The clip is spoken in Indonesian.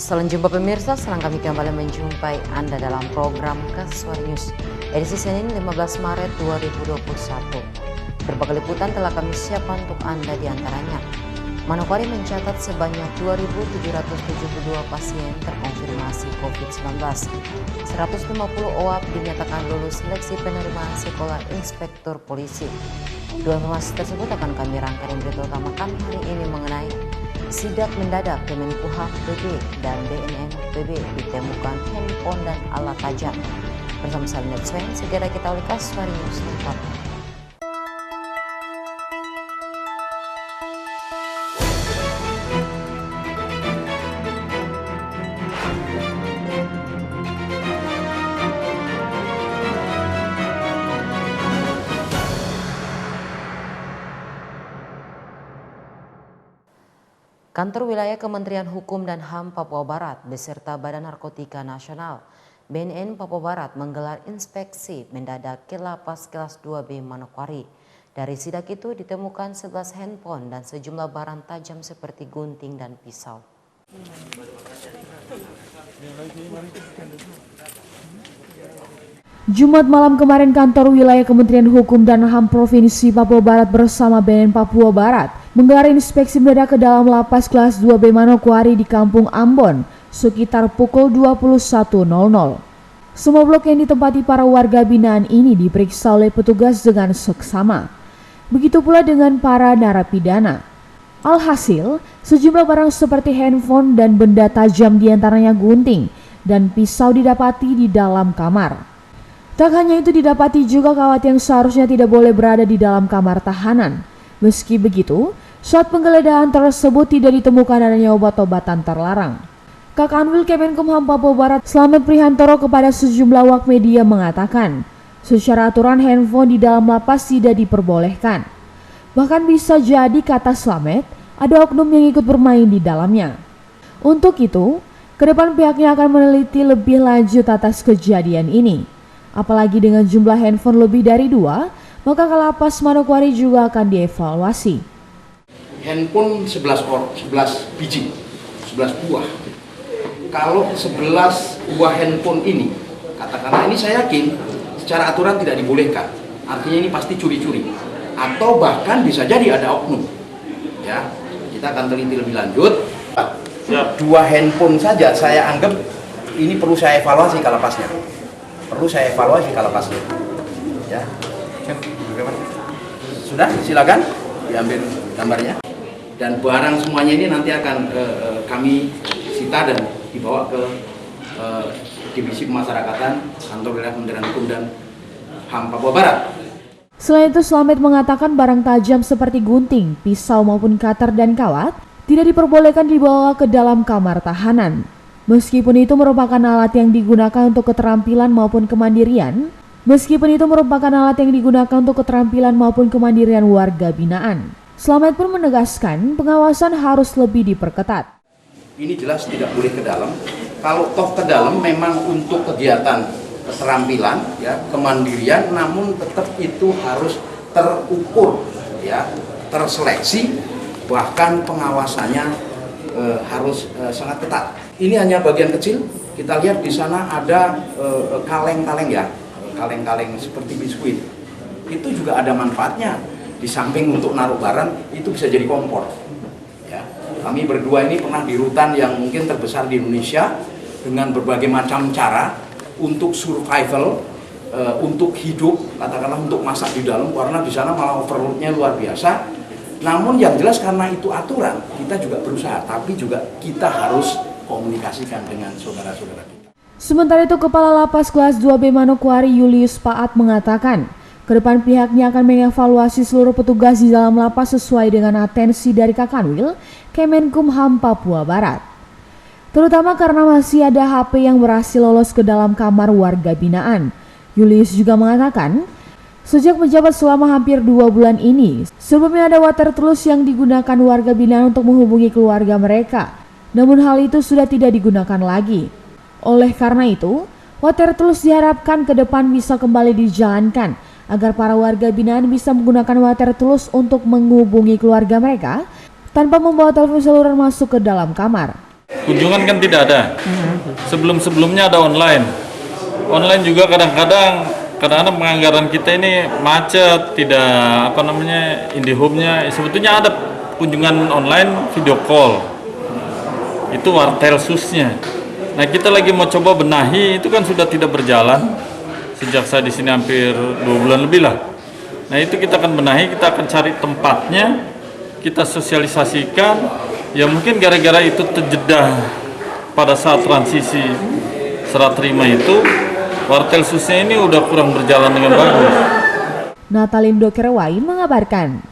Salam jumpa pemirsa, senang kami kembali menjumpai Anda dalam program Kaswar News edisi Senin 15 Maret 2021. Berbagai liputan telah kami siapkan untuk Anda diantaranya. Manokwari mencatat sebanyak 2.772 pasien terkonfirmasi COVID-19. 150 OAP dinyatakan lulus seleksi penerimaan sekolah inspektur polisi. Dua informasi tersebut akan kami rangkai di berita utama kami hari ini mengenai sidak mendadak Kemenkumham PB dan BNN PB ditemukan handphone dan alat tajam. Bersama saya Net Swen, segera kita ulik Kaswar News lengkapnya. Kantor Wilayah Kementerian Hukum dan HAM Papua Barat beserta Badan Narkotika Nasional BNN Papua Barat menggelar inspeksi mendadak ke lapas kelas 2B Manokwari. Dari sidak itu ditemukan 11 handphone dan sejumlah barang tajam seperti gunting dan pisau. Jumat malam kemarin kantor wilayah Kementerian Hukum dan HAM Provinsi Papua Barat bersama BNN Papua Barat menggelar inspeksi mendadak ke dalam lapas kelas 2B Manokwari di Kampung Ambon sekitar pukul 21.00. Semua blok yang ditempati para warga binaan ini diperiksa oleh petugas dengan seksama. Begitu pula dengan para narapidana. Alhasil, sejumlah barang seperti handphone dan benda tajam diantaranya gunting dan pisau didapati di dalam kamar. Tak hanya itu, didapati juga kawat yang seharusnya tidak boleh berada di dalam kamar tahanan. Meski begitu, saat penggeledahan tersebut tidak ditemukan adanya obat-obatan terlarang. Kakanwil Kemenkumham Papua Barat Slamet Prihantoro kepada sejumlah awak media mengatakan, secara aturan handphone di dalam lapas tidak diperbolehkan. Bahkan bisa jadi, kata Slamet, ada oknum yang ikut bermain di dalamnya. Untuk itu, ke depan pihaknya akan meneliti lebih lanjut atas kejadian ini. Apalagi dengan jumlah handphone lebih dari 2, maka ke lapas Manokwari juga akan dievaluasi. Handphone 11 biji, 11 buah. Kalau 11 buah handphone ini, katakanlah ini saya yakin secara aturan tidak dibolehkan. Artinya ini pasti curi-curi. Atau bahkan bisa jadi ada oknum. Ya, kita akan teliti lebih lanjut. 2 handphone saja saya anggap ini perlu saya evaluasi ke lapasnya. Ya. Sudah, silakan diambil gambarnya. Dan barang semuanya ini nanti akan kami sita dan dibawa ke Divisi Pemasyarakatan Kantor Wilayah Kementerian Hukum dan HAM Papua Barat. Selain itu, Slamet mengatakan barang tajam seperti gunting, pisau maupun cutter dan kawat tidak diperbolehkan dibawa ke dalam kamar tahanan. Meskipun itu merupakan alat yang digunakan untuk keterampilan maupun kemandirian warga binaan. Slamet pun menegaskan pengawasan harus lebih diperketat. Ini jelas tidak boleh ke dalam. Kalau toh ke dalam memang untuk kegiatan keterampilan, ya, kemandirian, namun tetap itu harus terukur, ya, terseleksi, bahkan pengawasannya harus sangat ketat. Ini hanya bagian kecil. Kita lihat di sana ada kaleng-kaleng, ya, kaleng-kaleng seperti biskuit. Itu juga ada manfaatnya. Di samping untuk naruh barang, itu bisa jadi kompor. Ya, kami berdua ini pernah di rutan yang mungkin terbesar di Indonesia dengan berbagai macam cara untuk survival, untuk hidup, katakanlah untuk masak di dalam, karena di sana malah overloadnya luar biasa. Namun yang jelas karena itu aturan, kita juga berusaha, tapi juga kita harus komunikasikan dengan saudara-saudara kita. Sementara itu, Kepala Lapas Kelas 2B Manokwari Julius Paat mengatakan, ke depan pihaknya akan mengevaluasi seluruh petugas di dalam lapas sesuai dengan atensi dari Kakanwil Kemenkumham Papua Barat. Terutama karena masih ada HP yang berhasil lolos ke dalam kamar warga binaan. Julius juga mengatakan, sejak menjabat selama hampir 2 bulan ini, sebelumnya ada water tools yang digunakan warga binaan untuk menghubungi keluarga mereka. Namun hal itu sudah tidak digunakan lagi. Oleh karena itu, water tools diharapkan ke depan bisa kembali dijalankan agar para warga binaan bisa menggunakan water tools untuk menghubungi keluarga mereka tanpa membawa telepon seluler masuk ke dalam kamar. kunjungan kan tidak ada. Sebelum-sebelumnya ada online. Online juga kadang-kadang penganggaran kita ini macet, tidak IndiHome-nya. Sebetulnya ada kunjungan online video call. Itu Wartelsus-nya. Nah, kita lagi mau coba benahi, itu kan sudah tidak berjalan sejak saya di sini hampir 2 bulan lebih lah. Nah, itu kita akan benahi, kita akan cari tempatnya, kita sosialisasikan. Ya mungkin gara-gara itu terjeda pada saat transisi serah terima itu, Wartelsusnya ini udah kurang berjalan dengan bagus. Natalindo Kerwai mengabarkan.